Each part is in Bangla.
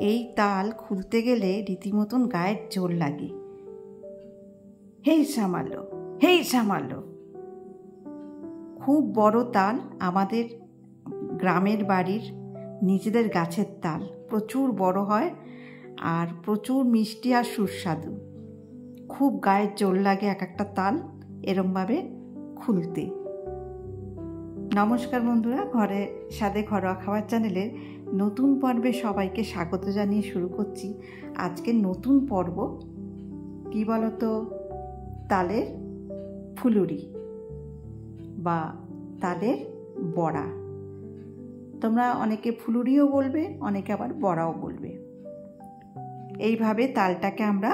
এই তাল খুলতে গেলে রীতিমতন গায়ের জোর লাগে। হেই সামালো, হেই সামালো। খুব বড় তাল, আমাদের গ্রামের বাড়ির নিজেদের গাছের তাল, প্রচুর বড় হয় আর প্রচুর মিষ্টি আর সুস্বাদু। খুব গায়ের জোর লাগে এক একটা তাল এরমভাবে খুলতে। নমস্কার বন্ধুরা, ঘরে স্বাদে ঘরোয়া খাবার চ্যানেলের নতুন পর্বে সবাইকে স্বাগত জানিয়ে শুরু করছি। আজকের নতুন পর্ব কী বলতো, তালের ফুলুরি বা তালের বড়া। তোমরা অনেকে ফুলুরিও বলবে, অনেকে আবার বড়াও বলবে। এইভাবে তালটাকে আমরা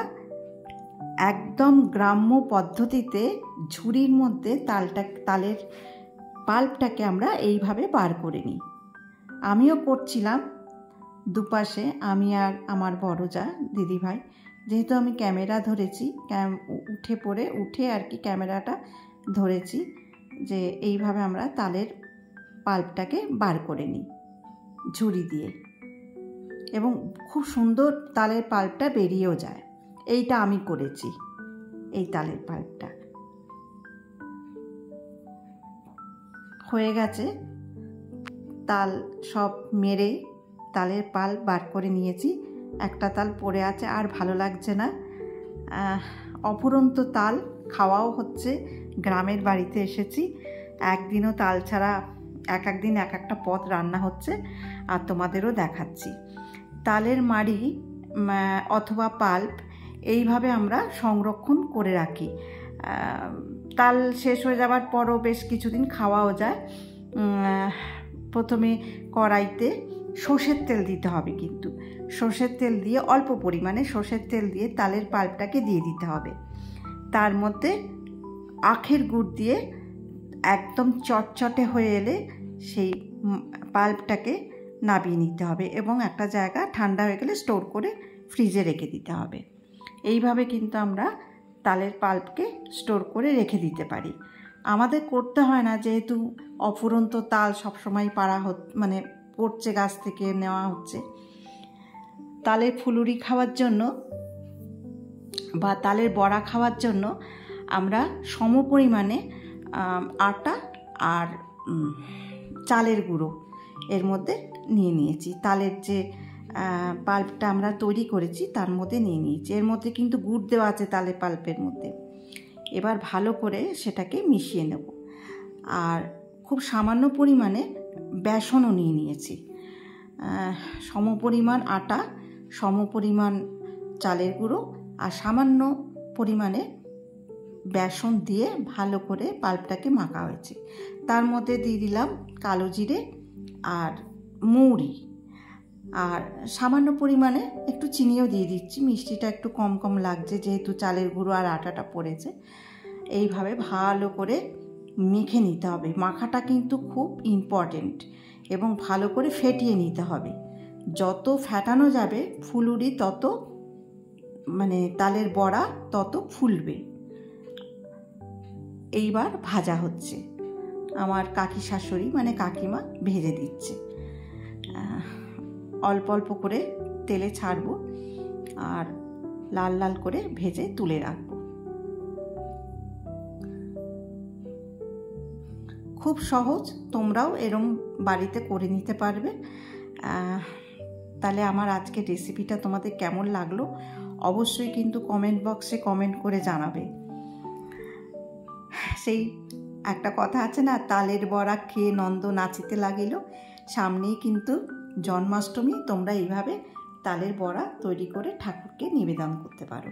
একদম গ্রাম্য পদ্ধতিতে ঝুড়ির মধ্যে তালের পাল্পটাকে আমরা এইভাবে বার করে নিই। আমিও করছিলাম দুপাশে, আমি আর আমার বড় যা দিদিভাই। যেহেতু আমি ক্যামেরা ধরেছি, উঠে আর কি ক্যামেরাটা ধরেছি, যে এইভাবে আমরা তালের পাল্পটাকে বার করে নিই ঝুড়ি দিয়ে, এবং খুব সুন্দর তালের পাল্পটা বেরিয়েও যায়। এইটা আমি করেছি, এই তালের পাল্পটা হয়ে গেছে। তাল সব মেরে তালের পাল্প বার করে নিয়েছি। একটা তাল পড়ে আছে, আর ভালো লাগছে না। অফুরন্ত তাল খাওয়াও হচ্ছে। গ্রামের বাড়িতে এসেছি, একদিনও তাল ছাড়া একদিন এক একটা পদ রান্না হচ্ছে, আর তোমাদেরও দেখাচ্ছি। তালের মাড়ি অথবা পাল্প এইভাবে আমরা সংরক্ষণ করে রাখি। তাল শেষ হয়ে যাওয়ার পরও বেশ কিছুদিন খাওয়াও যায়। প্রথমে কড়াইতে সর্ষের তেল দিতে হবে, কিন্তু সর্ষের তেল দিয়ে অল্প পরিমাণে সর্ষের তেল দিয়ে তালের পাল্পটাকে দিয়ে দিতে হবে। তার মধ্যে আখের গুড় দিয়ে একদম চটচটে হয়ে এলে সেই পাল্পটাকে নামিয়ে নিতে হবে, এবং একটা জায়গা ঠান্ডা হয়ে গেলে স্টোর করে ফ্রিজে রেখে দিতে হবে। এইভাবে কিন্তু আমরা তালের পাল্পকে স্টোর করে রেখে দিতে পারি। আমাদের করতে হয় না, যেহেতু অফুরন্ত তাল সবসময় পড়ছে, গাছ থেকে নেওয়া হচ্ছে। তালের ফুলুরি খাওয়ার জন্য বা তালের বড়া খাওয়ার জন্য আমরা সমপরিমাণে আটা আর চালের গুঁড়ো এর মধ্যে নিয়ে নিয়েছি। তালের যে পাল্পটা আমরা তৈরি করেছি তার মধ্যে নিয়ে নিয়েছি। এর মধ্যে কিন্তু গুড় দেওয়া আছে তালের পাল্পের মধ্যে। এবার ভালো করে সেটাকে মিশিয়ে নেব। আর খুব সামান্য পরিমাণে বেসনও নিয়ে নিয়েছি। সমপরিমাণ আটা, সমপরিমাণ চালের গুঁড়ো আর সামান্য পরিমাণে বেসন দিয়ে ভালো করে পাল্পটাকে মাখা হয়েছে। তার মধ্যে দিয়ে দিলাম কালো জিরে আর মৌরি, আর সামান্য পরিমাণে একটু চিনিও দিয়ে দিচ্ছি। মিষ্টিটা একটু কম কম লাগছে যেহেতু চালের গুঁড়ো আর আটাটা পড়েছে। এইভাবে ভালো করে মেখে নিতে হবে। মাখাটা কিন্তু খুব ইম্পর্টেন্ট, এবং ভালো করে ফেটিয়ে নিতে হবে। যত ফেটানো যাবে ফুলুরি তত তালের বড়া তত ফুলবে। এইবার ভাজা হচ্ছে, আমার কাকি শাশুড়ি কাকিমা ভেজে দিচ্ছে। অল্প অল্প করে তেলে ছাড়বো আর লাল লাল করে ভেজে তুলে রাখবো। খুব সহজ, তোমরাও এরম বাড়িতে করে নিতে পারবে। তাহলে আমার আজকের রেসিপিটা তোমাদের কেমন লাগলো অবশ্যই কিন্তু কমেন্ট বক্সে কমেন্ট করে জানাবে। সেই একটা কথা আছে না, তালের বড়া খেয়ে নন্দ নাচিতে লাগিল। সামনেই কিন্তু জন্মাষ্টমী, তোমরা এইভাবে তালের বড়া তৈরি করে ঠাকুরকে নিবেদন করতে পারো।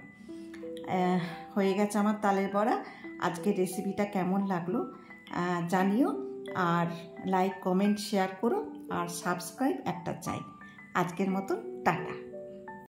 হয়ে গেছে আমার তালের বড়া। আজকের রেসিপিটা কেমন লাগলো জানিও, আর লাইক কমেন্ট শেয়ার করো, আর সাবস্ক্রাইব একটা চাই। আজকের মতন টাটা।